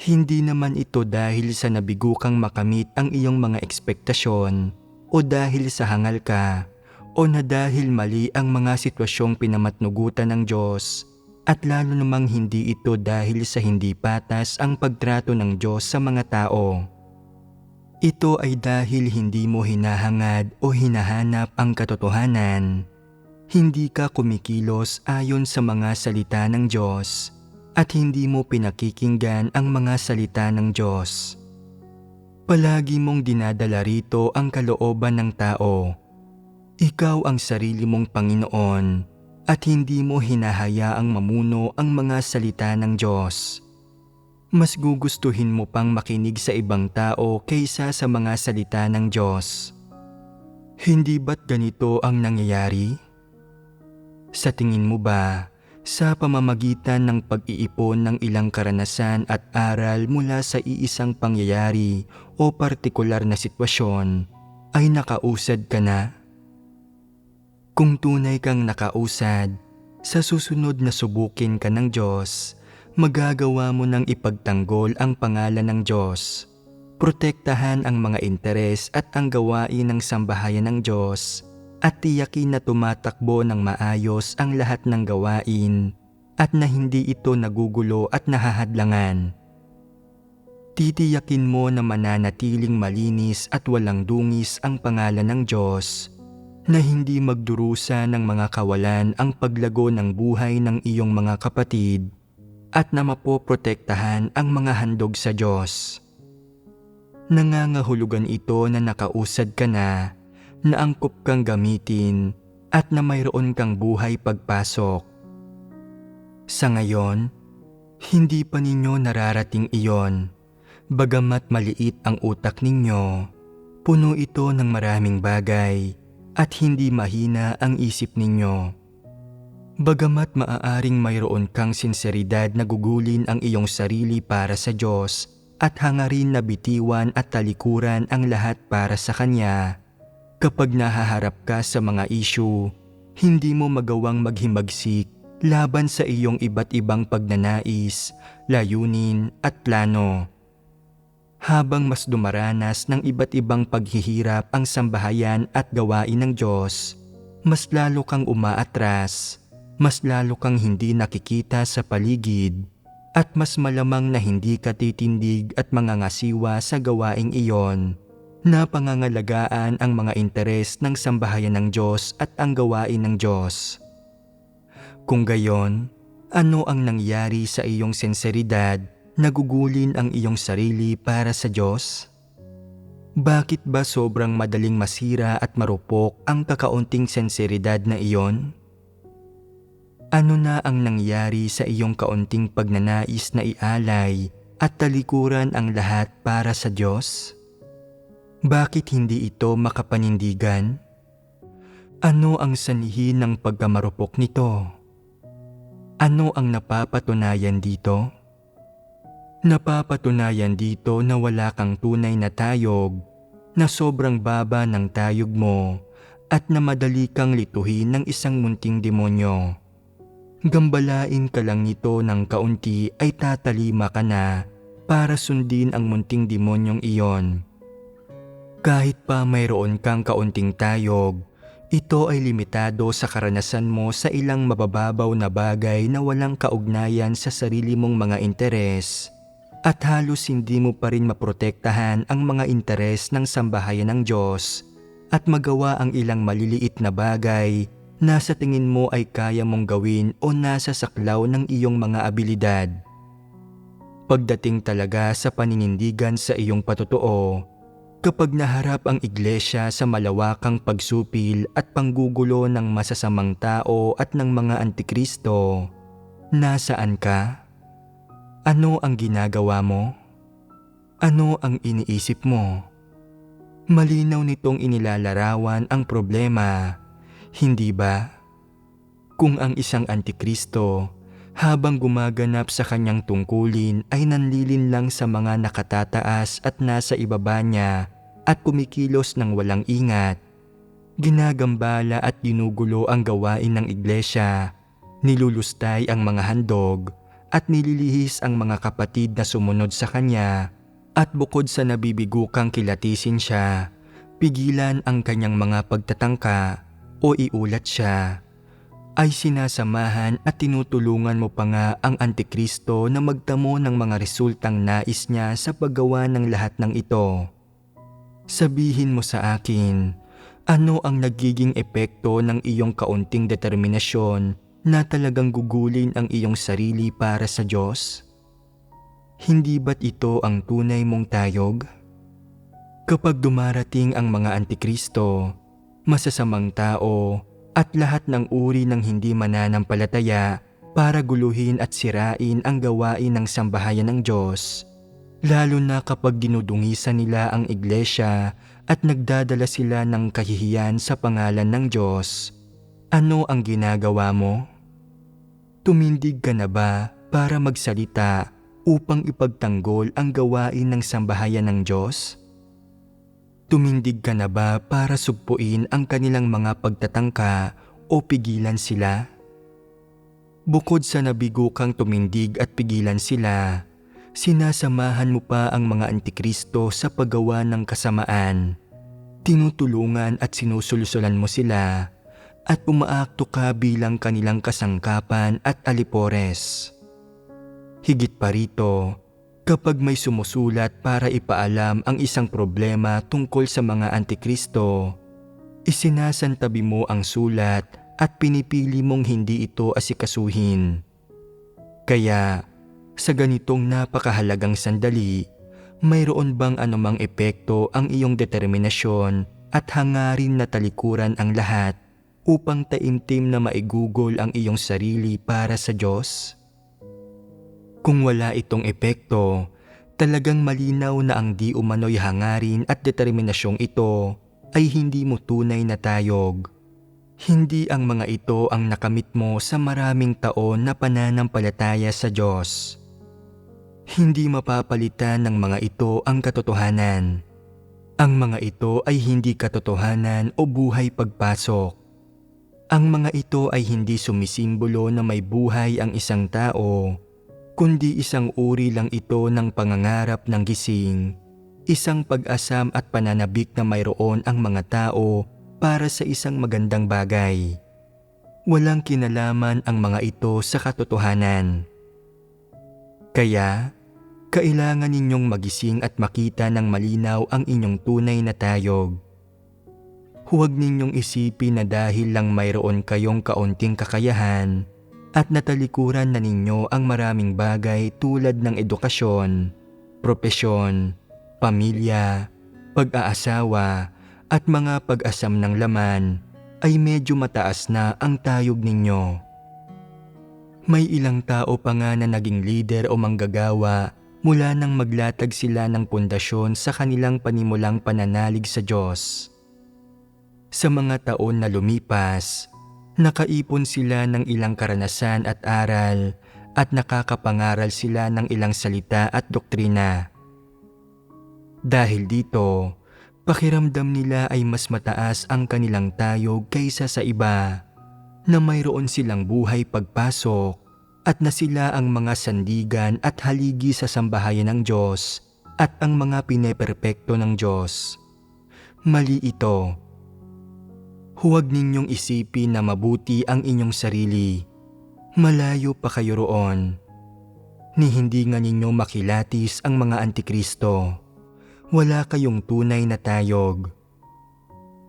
Hindi naman ito dahil sa nabigo kang makamit ang iyong mga ekspektasyon o dahil sa hangal ka o na dahil mali ang mga sitwasyong pinamatnugutan ng Diyos, at lalo namang hindi ito dahil sa hindi patas ang pagtrato ng Diyos sa mga tao. Ito ay dahil hindi mo hinahangad o hinahanap ang katotohanan. Hindi ka kumikilos ayon sa mga salita ng Diyos at hindi mo pinakikinggan ang mga salita ng Diyos. Palagi mong dinadala rito ang kalooban ng tao. Ikaw ang sarili mong Panginoon at hindi mo hinahayaang mamuno ang mga salita ng Diyos. Mas gugustuhin mo pang makinig sa ibang tao kaysa sa mga salita ng Diyos. Hindi ba't ganito ang nangyayari? Sa tingin mo ba, sa pamamagitan ng pag-iipon ng ilang karanasan at aral mula sa iisang pangyayari o partikular na sitwasyon, ay nakausad ka na? Kung tunay kang nakausad, sa susunod na subukin ka ng Diyos, magagawa mo ng ipagtanggol ang pangalan ng Diyos, protektahan ang mga interes at ang gawain ng sambahayan ng Diyos, at tiyakin na tumatakbo ng maayos ang lahat ng gawain at na hindi ito nagugulo at nahahadlangan. Titiyakin mo na mananatiling malinis at walang dungis ang pangalan ng Diyos, na hindi magdurusa ng mga kawalan ang paglago ng buhay ng iyong mga kapatid at na mapoprotektahan ang mga handog sa Diyos. Nangangahulugan ito na nakausad ka na angkop kang gamitin at na mayroon kang buhay pagpasok. Sa ngayon, hindi pa ninyo nararating iyon. Bagamat maliit ang utak ninyo, puno ito ng maraming bagay at hindi mahina ang isip ninyo. Bagamat maaaring mayroon kang sinseridad na gugulin ang iyong sarili para sa Diyos at hangarin na bitiwan at talikuran ang lahat para sa Kanya, kapag nahaharap ka sa mga issue, hindi mo magawang maghimagsik laban sa iyong iba't ibang pagnanais, layunin at plano. Habang mas dumaranas ng iba't ibang paghihirap ang sambahayan at gawain ng Diyos, mas lalo kang umaatras, mas lalo kang hindi nakikita sa paligid, at mas malamang na hindi ka titindig at mangangasiwa sa gawaing iyon, na pangangalagaan ang mga interes ng sambahayan ng Diyos at ang gawain ng Diyos. Kung gayon, ano ang nangyari sa iyong sinseridad na gugulin ang iyong sarili para sa Diyos? Bakit ba sobrang madaling masira at marupok ang kakaunting sinseridad na iyon? Ano na ang nangyari sa iyong kaunting pagnanais na ialay at talikuran ang lahat para sa Diyos? Bakit hindi ito makapanindigan? Ano ang sanhi ng pagkamarupok nito? Ano ang napapatunayan dito? Napapatunayan dito na wala kang tunay na tayog, na sobrang baba ng tayog mo, at na madali kang lituhin ng isang munting demonyo. Gambalain ka lang nito ng kaunti ay tatalima ka na para sundin ang munting demonyong iyon. Kahit pa mayroon kang kaunting tayog, ito ay limitado sa karanasan mo sa ilang mabababaw na bagay na walang kaugnayan sa sarili mong mga interes, at halos hindi mo pa rin maprotektahan ang mga interes ng sambahayan ng Diyos at magawa ang ilang maliliit na bagay na sa tingin mo ay kaya mong gawin o nasa saklaw ng iyong mga abilidad. Pagdating talaga sa paninindigan sa iyong patotoo, kapag naharap ang iglesia sa malawakang pagsupil at panggugulo ng masasamang tao at ng mga antikristo, nasaan ka? Ano ang ginagawa mo? Ano ang iniisip mo? Malinaw nitong inilalarawan ang problema, hindi ba? Kung ang isang antikristo, habang gumaganap sa kanyang tungkulin ay nanlilin lang sa mga nakatataas at nasa ibaba niya at kumikilos ng walang ingat, ginagambala at ginugulo ang gawain ng iglesia, nilulustay ang mga handog at nililihis ang mga kapatid na sumunod sa kanya, at bukod sa nabibigukang kilatisin siya, pigilan ang kanyang mga pagtatangka o iulat siya, ay sinasamahan at tinutulungan mo pa nga ang antikristo na magtamo ng mga resultang nais niya sa paggawa ng lahat ng ito. Sabihin mo sa akin, ano ang nagiging epekto ng iyong kaunting determinasyon na talagang gugulin ang iyong sarili para sa Diyos? Hindi ba't ito ang tunay mong tayog? Kapag dumarating ang mga antikristo, masasamang tao, at lahat ng uri ng hindi mananampalataya para guluhin at sirain ang gawain ng sambahayan ng Diyos, lalo na kapag dinudungisan nila ang iglesia at nagdadala sila ng kahihiyan sa pangalan ng Diyos, ano ang ginagawa mo? Tumindig ka na ba para magsalita upang ipagtanggol ang gawain ng sambahayan ng Diyos? Tumindig ka na ba para sugpuin ang kanilang mga pagtatangka o pigilan sila? Bukod sa nabigo kang tumindig at pigilan sila, sinasamahan mo pa ang mga antikristo sa paggawa ng kasamaan. Tinutulungan at sinusulsulan mo sila at umaakto ka bilang kanilang kasangkapan at alipores. Higit pa rito, kapag may sumusulat para ipaalam ang isang problema tungkol sa mga antikristo, isinasantabi mo ang sulat at pinipili mong hindi ito asikasuhin. Kaya, sa ganitong napakahalagang sandali, mayroon bang anumang epekto ang iyong determinasyon at hangarin na talikuran ang lahat upang taimtim na maigugol ang iyong sarili para sa Diyos? Kung wala itong epekto, talagang malinaw na ang di umano'y hangarin at determinasyong ito ay hindi mo tunay na tayog. Hindi ang mga ito ang nakamit mo sa maraming taon na pananampalataya sa Diyos. Hindi mapapalitan ng mga ito ang katotohanan. Ang mga ito ay hindi katotohanan o buhay pagpasok. Ang mga ito ay hindi sumisimbolo na may buhay ang isang tao, kundi isang uri lang ito ng pangangarap ng gising, isang pag-asam at pananabik na mayroon ang mga tao para sa isang magandang bagay. Walang kinalaman ang mga ito sa katotohanan. Kaya, kailangan ninyong magising at makita ng malinaw ang inyong tunay na tayog. Huwag ninyong isipin na dahil lang mayroon kayong kaunting kakayahan at natalikuran na ninyo ang maraming bagay tulad ng edukasyon, propesyon, pamilya, pag-aasawa, at mga pag-asam ng laman, ay medyo mataas na ang tayog ninyo. May ilang tao pa nga na naging leader o manggagawa mula nang maglatag sila ng pundasyon sa kanilang panimulang pananalig sa Diyos. Sa mga taon na lumipas, nakaipon sila ng ilang karanasan at aral at nakakapangaral sila ng ilang salita at doktrina. Dahil dito, pakiramdam nila ay mas mataas ang kanilang tayog kaysa sa iba, na mayroon silang buhay pagpasok at na sila ang mga sandigan at haligi sa sambahayan ng Diyos at ang mga pineperpekto ng Diyos. Mali ito. Huwag ninyong isipin na mabuti ang inyong sarili. Malayo pa kayo roon. Ni hindi nga ninyo makilatis ang mga antikristo. Wala kayong tunay na tayog.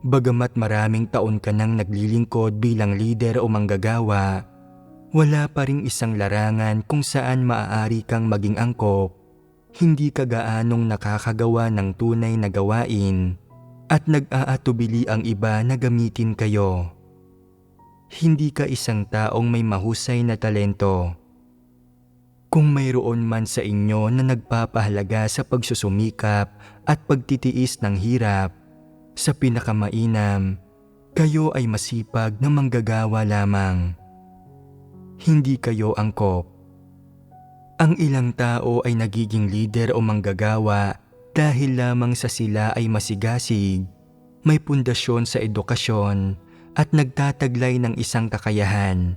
Bagamat maraming taon ka nang naglilingkod bilang leader o manggagawa, wala pa ring isang larangan kung saan maaari kang maging angkop, hindi ka gaanong nakakagawa ng tunay na gawain, at nag-aatubili ang iba na gamitin kayo. Hindi ka isang taong may mahusay na talento. Kung mayroon man sa inyo na nagpapahalaga sa pagsusumikap at pagtitiis ng hirap, sa pinakamainam, kayo ay masipag na manggagawa lamang. Hindi kayo angkop. Ang ilang tao ay nagiging leader o manggagawa dahil lamang sa sila ay masigasig, may pundasyon sa edukasyon at nagtataglay ng isang kakayahan.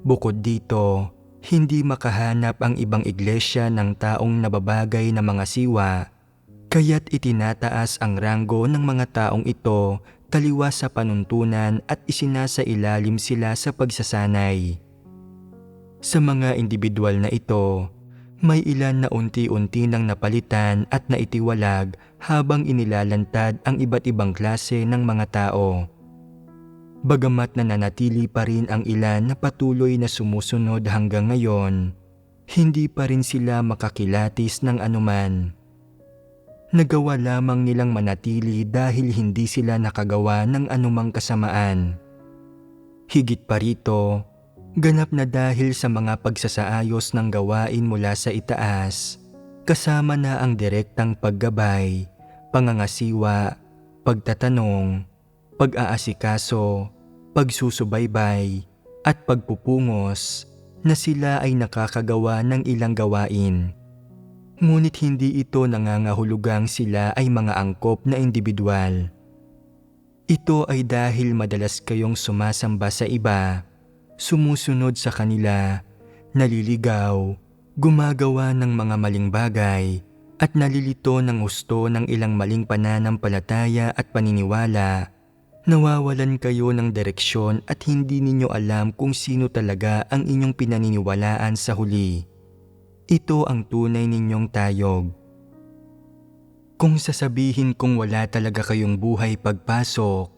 Bukod dito, hindi makahanap ang ibang iglesia ng taong nababagay na mga siwa, kaya't itinataas ang ranggo ng mga taong ito taliwas sa panuntunan at isinasailalim sila sa pagsasanay. Sa mga individual na ito, may ilan na unti-unti nang napalitan at naitiwalag habang inilalantad ang iba't ibang klase ng mga tao. Bagamat nananatili pa rin ang ilan na patuloy na sumusunod hanggang ngayon, hindi pa rin sila makakilatis ng anuman. Nagawa lamang nilang manatili dahil hindi sila nakagawa ng anumang kasamaan. Higit pa rito, ganap na dahil sa mga pagsasaayos ng gawain mula sa itaas, kasama na ang direktang paggabay, pangangasiwa, pagtatanong, pag-aasikaso, pagsusubaybay, at pagpupungos na sila ay nakakagawa ng ilang gawain. Ngunit hindi ito nangangahulugang sila ay mga angkop na individual. Ito ay dahil madalas kayong sumasamba sa iba, sumusunod sa kanila, naliligaw, gumagawa ng mga maling bagay, at nalilito ng husto ng ilang maling pananampalataya at paniniwala. Nawawalan kayo ng direksyon at hindi ninyo alam kung sino talaga ang inyong pinaniniwalaan sa huli. Ito ang tunay ninyong tayog. Kung sasabihin kong wala talaga kayong buhay pagpasok,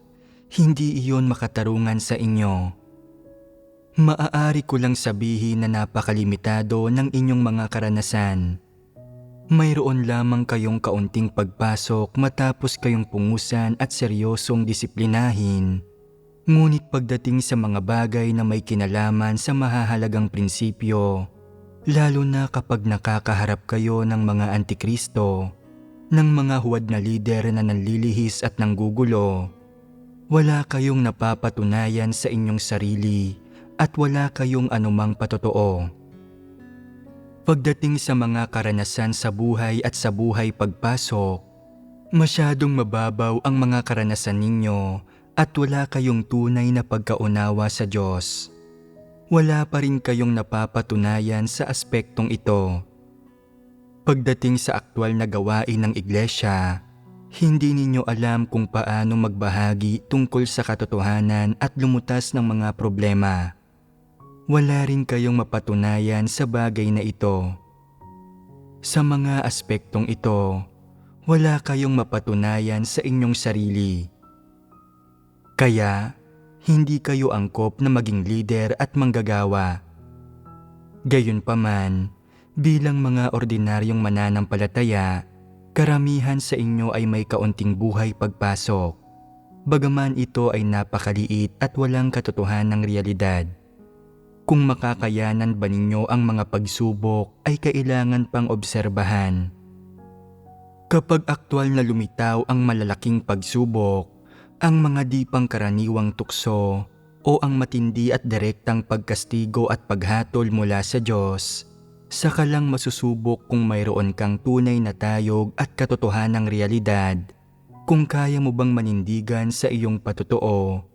hindi iyon makatarungan sa inyo. Maaari ko lang sabihin na napakalimitado ng inyong mga karanasan. Mayroon lamang kayong kaunting pagpasok matapos kayong pungusan at seryosong disiplinahin. Ngunit pagdating sa mga bagay na may kinalaman sa mahahalagang prinsipyo, lalo na kapag nakakaharap kayo ng mga antikristo, ng mga huwad na lider na nanlilihis at nanggugulo, wala kayong napapatunayan sa inyong sarili at wala kayong anumang patotoo. Pagdating sa mga karanasan sa buhay at sa buhay pagpasok, masyadong mababaw ang mga karanasan ninyo at wala kayong tunay na pagkaunawa sa Diyos. Wala pa rin kayong napapatunayan sa aspektong ito. Pagdating sa aktwal na gawain ng iglesia, hindi ninyo alam kung paano magbahagi tungkol sa katotohanan at lumutas ng mga problema. Wala rin kayong mapatunayan sa bagay na ito. Sa mga aspektong ito, wala kayong mapatunayan sa inyong sarili. Kaya, hindi kayo angkop na maging lider at manggagawa. Gayunpaman, bilang mga ordinaryong mananampalataya, karamihan sa inyo ay may kaunting buhay pagpasok, bagaman ito ay napakaliit at walang katotohanang realidad. Kung makakayanan ba ninyo ang mga pagsubok ay kailangan pang obserbahan. Kapag aktwal na lumitaw ang malalaking pagsubok, ang mga di pangkaraniwang tukso o ang matindi at direktang pagkastigo at paghatol mula sa Diyos, saka lang masusubok kung mayroon kang tunay na tayog at katotohanang realidad, kung kaya mo bang manindigan sa iyong patotoo,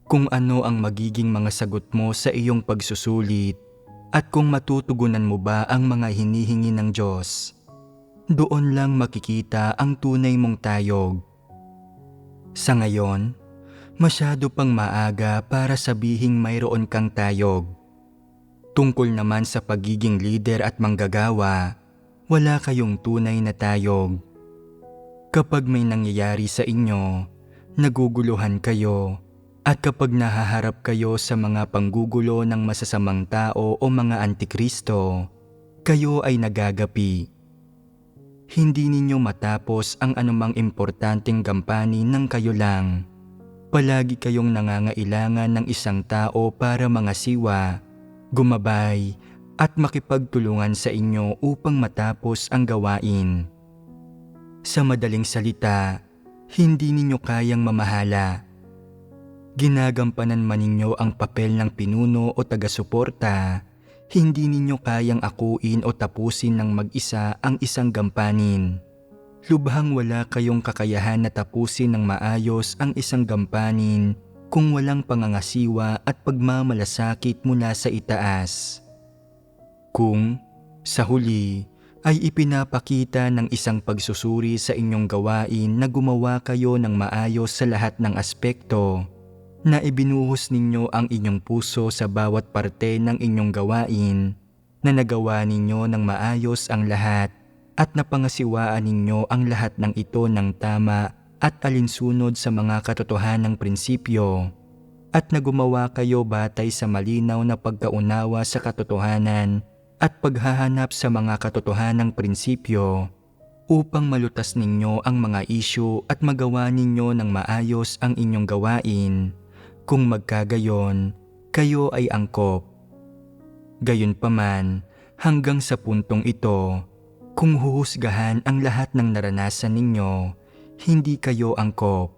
kung ano ang magiging mga sagot mo sa iyong pagsusulit, at kung matutugunan mo ba ang mga hinihingi ng Diyos. Doon lang makikita ang tunay mong tayog. Sa ngayon, masyado pang maaga para sabihing mayroon kang tayog. Tungkol naman sa pagiging lider at manggagawa, wala kayong tunay na tayog. Kapag may nangyayari sa inyo, naguguluhan kayo, at kapag nahaharap kayo sa mga panggugulo ng masasamang tao o mga antikristo, kayo ay nagagapi. Hindi ninyo matapos ang anumang importanteng gampanin ng kayo lang. Palagi kayong nangangailangan ng isang tao para mangasiwa, gumabay, at makipagtulungan sa inyo upang matapos ang gawain. Sa madaling salita, hindi ninyo kayang mamahala. Ginagampanan man ninyo ang papel ng pinuno o taga-suporta, hindi ninyo kayang akuin o tapusin ng mag-isa ang isang gampanin. Lubhang wala kayong kakayahan na tapusin ng maayos ang isang gampanin kung walang pangangasiwa at pagmamalasakit mula sa itaas. Kung, sa huli, ay ipinapakita ng isang pagsusuri sa inyong gawain na gumawa kayo ng maayos sa lahat ng aspekto, na ibinuhos ninyo ang inyong puso sa bawat parte ng inyong gawain, na nagawa ninyo ng maayos ang lahat at napangasiwaan ninyo ang lahat ng ito ng tama at alinsunod sa mga katotohanang prinsipyo, at na gumawa kayo batay sa malinaw na pagkaunawa sa katotohanan at paghahanap sa mga katotohanang prinsipyo, upang malutas ninyo ang mga isyu at magawa ninyo ng maayos ang inyong gawain. Kung magkagayon, kayo ay angkop. Gayunpaman, hanggang sa puntong ito, kung huhusgahan ang lahat ng naranasan ninyo, hindi kayo angkop.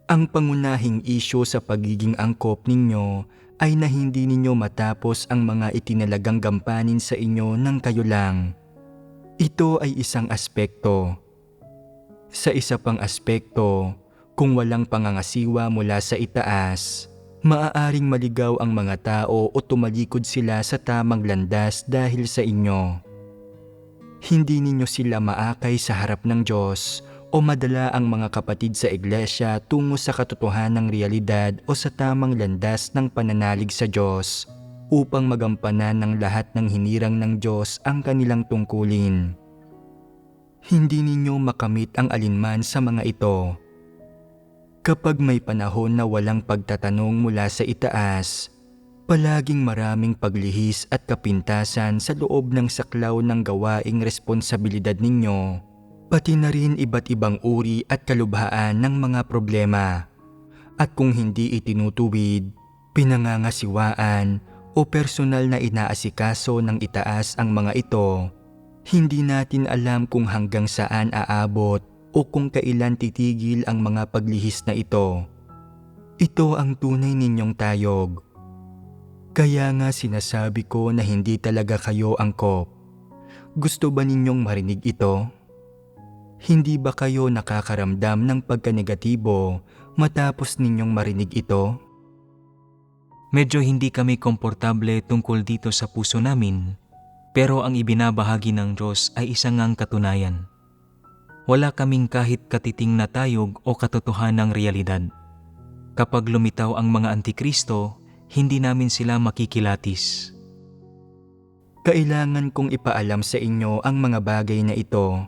Ang pangunahing isyu sa pagiging angkop ninyo ay na hindi ninyo matapos ang mga itinalagang gampanin sa inyo ng kayo lang. Ito ay isang aspekto. Sa isa pang aspekto, kung walang pangangasiwa mula sa itaas, maaaring maligaw ang mga tao o tumalikod sila sa tamang landas dahil sa inyo. Hindi ninyo sila maakay sa harap ng Diyos o madala ang mga kapatid sa iglesia tungo sa katotohanang realidad o sa tamang landas ng pananalig sa Diyos upang magampanan ng lahat ng hinirang ng Diyos ang kanilang tungkulin. Hindi ninyo makamit ang alinman sa mga ito. Kapag may panahon na walang pagtatanong mula sa itaas, palaging maraming paglihis at kapintasan sa loob ng saklaw ng gawaing responsibilidad ninyo, pati na rin iba't ibang uri at kalubhaan ng mga problema. At kung hindi itinutuwid, pinangangasiwaan o personal na inaasikaso ng itaas ang mga ito, hindi natin alam kung hanggang saan aabot o kung kailan titigil ang mga paglihis na ito. Ito ang tunay ninyong tayog. Kaya nga sinasabi ko na hindi talaga kayo angkop. Gusto ba ninyong marinig ito? Hindi ba kayo nakakaramdam ng pagkanegatibo matapos ninyong marinig ito? Medyo hindi kami komportable tungkol dito sa puso namin, pero ang ibinabahagi ng Diyos ay isang ngang katunayan. Wala kaming kahit katiting na tayog o katotohanang realidad. Kapag lumitaw ang mga antikristo, hindi namin sila makikilatis. Kailangan kong ipaalam sa inyo ang mga bagay na ito.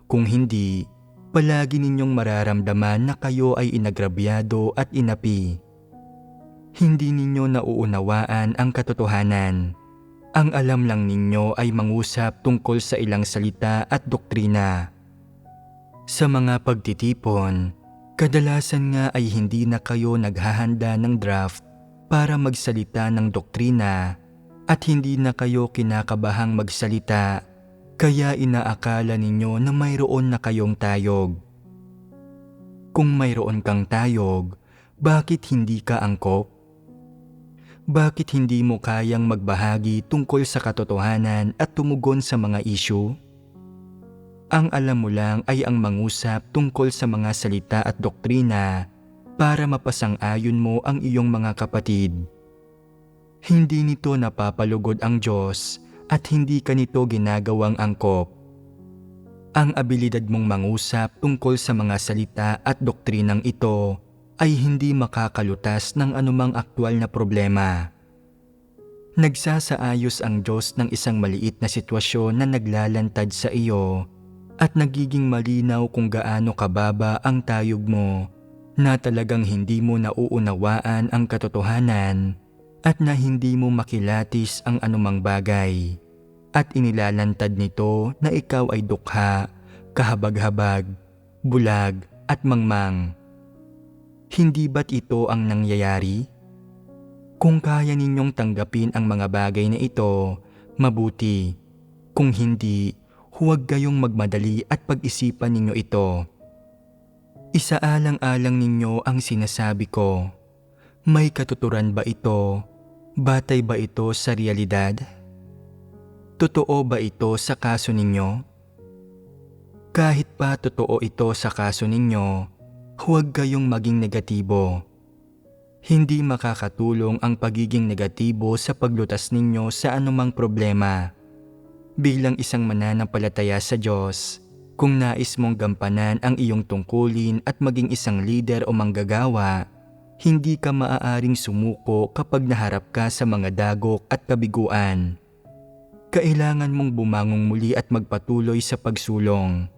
Kung hindi, palagi ninyong mararamdaman na kayo ay inagrabyado at inapi. Hindi ninyo nauunawaan ang katotohanan. Ang alam lang ninyo ay mangusap tungkol sa ilang salita at doktrina. Sa mga pagtitipon, kadalasan nga ay hindi na kayo naghahanda ng draft para magsalita ng doktrina at hindi na kayo kinakabahang magsalita, kaya inaakala ninyo na mayroon na kayong tayog. Kung mayroon kang tayog, bakit hindi ka angkop? Bakit hindi mo kayang magbahagi tungkol sa katotohanan at tumugon sa mga issue? Ang alam mo lang ay ang mangusap tungkol sa mga salita at doktrina para mapasang-ayon mo ang iyong mga kapatid. Hindi nito napapalugod ang Diyos at hindi ka nito ginagawang angkop. Ang abilidad mong mangusap tungkol sa mga salita at doktrinang ito ay hindi makakalutas ng anumang aktwal na problema. Nagsasaayos ang Diyos ng isang maliit na sitwasyon na naglalantad sa iyo at nagiging malinaw kung gaano kababa ang tayog mo na talagang hindi mo nauunawaan ang katotohanan at na hindi mo makilatis ang anumang bagay at inilalantad nito na ikaw ay dukha, kahabag-habag, bulag at mangmang. Hindi ba't ito ang nangyayari? Kung kaya ninyong tanggapin ang mga bagay na ito, mabuti. Kung hindi, huwag kayong magmadali at pag-isipan ninyo ito. Isaalang-alang ninyo ang sinasabi ko. May katuturan ba ito? Batay ba ito sa realidad? Totoo ba ito sa kaso ninyo? Kahit pa totoo ito sa kaso ninyo, huwag kayong maging negatibo. Hindi makakatulong ang pagiging negatibo sa paglutas ninyo sa anumang problema. Bilang isang mananampalataya sa Diyos, kung nais mong gampanan ang iyong tungkulin at maging isang leader o manggagawa, hindi ka maaaring sumuko kapag naharap ka sa mga dagok at kabiguan. Kailangan mong bumangong muli at magpatuloy sa pagsulong.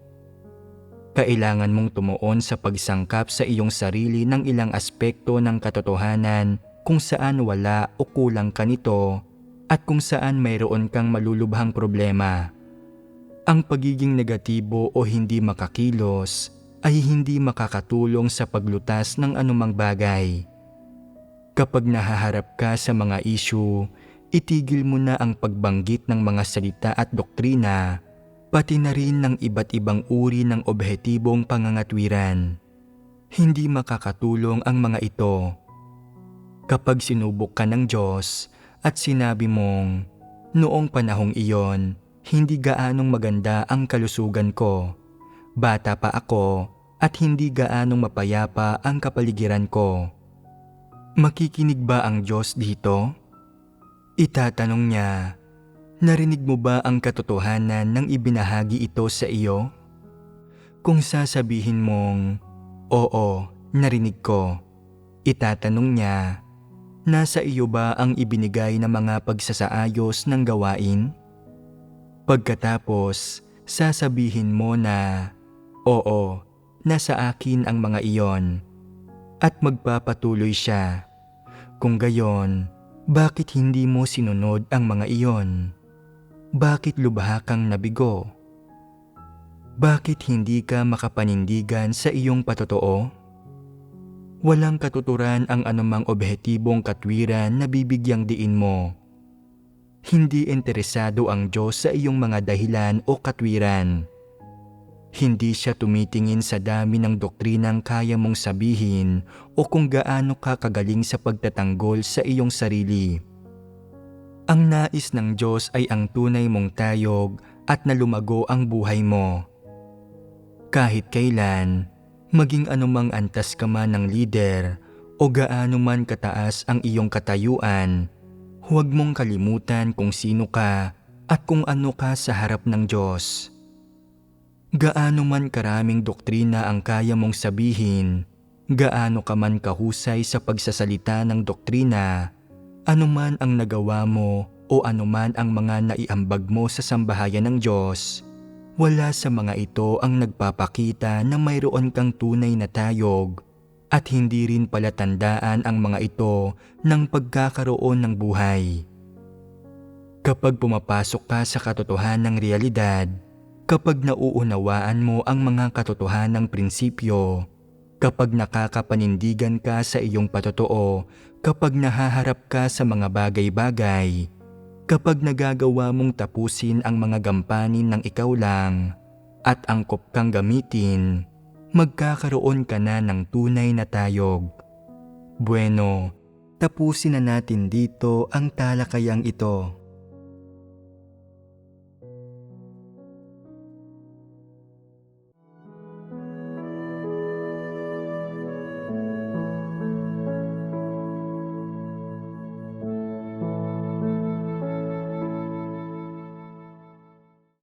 Kailangan mong tumuon sa pagsangkap sa iyong sarili ng ilang aspekto ng katotohanan kung saan wala o kulang ka nito at kung saan mayroon kang malulubhang problema. Ang pagiging negatibo o hindi makakilos ay hindi makakatulong sa paglutas ng anumang bagay. Kapag nahaharap ka sa mga issue, itigil mo na ang pagbanggit ng mga salita at doktrina, pati na rin ng iba't ibang uri ng objetibong pangangatwiran. Hindi makakatulong ang mga ito. Kapag sinubok ka ng Diyos at sinabi mong, noong panahong iyon, hindi gaanong maganda ang kalusugan ko. Bata pa ako at hindi gaanong mapayapa ang kapaligiran ko. Makikinig ba ang Diyos dito? Itatanong niya, narinig mo ba ang katotohanan nang ibinahagi ito sa iyo? Kung sasabihin mong, oo, narinig ko, itatanong niya, nasa iyo ba ang ibinigay na mga pagsasaayos ng gawain? Pagkatapos, sasabihin mo na, oo, nasa akin ang mga iyon. At magpapatuloy siya. Kung gayon, bakit hindi mo sinunod ang mga iyon? Bakit lubha kang nabigo? Bakit hindi ka makapanindigan sa iyong patotoo? Walang katuturan ang anumang objektibong katwiran na bibigyang diin mo. Hindi interesado ang Diyos sa iyong mga dahilan o katwiran. Hindi siya tumitingin sa dami ng doktrinang kaya mong sabihin o kung gaano ka kagaling sa pagtatanggol sa iyong sarili. Ang nais ng Diyos ay ang tunay mong tayog at na lumago ang buhay mo. Kahit kailan, maging anumang antas ka man ng lider o gaano man kataas ang iyong katayuan, huwag mong kalimutan kung sino ka at kung ano ka sa harap ng Diyos. Gaano man karaming doktrina ang kaya mong sabihin, gaano ka man kahusay sa pagsasalita ng doktrina, anuman ang nagawa mo o anuman ang mga naiambag mo sa sambahayan ng Diyos, wala sa mga ito ang nagpapakita na mayroon kang tunay na tayog at hindi rin palatandaan ang mga ito ng pagkakaroon ng buhay. Kapag pumapasok ka sa katotohanang realidad, kapag nauunawaan mo ang mga katotohanang prinsipyo, kapag nakakapanindigan ka sa iyong patotoo, kapag nahaharap ka sa mga bagay-bagay, kapag nagagawa mong tapusin ang mga gampanin ng ikaw lang, at angkop kang gamitin, magkakaroon ka na ng tunay na tayog. Bueno, tapusin na natin dito ang talakayang ito.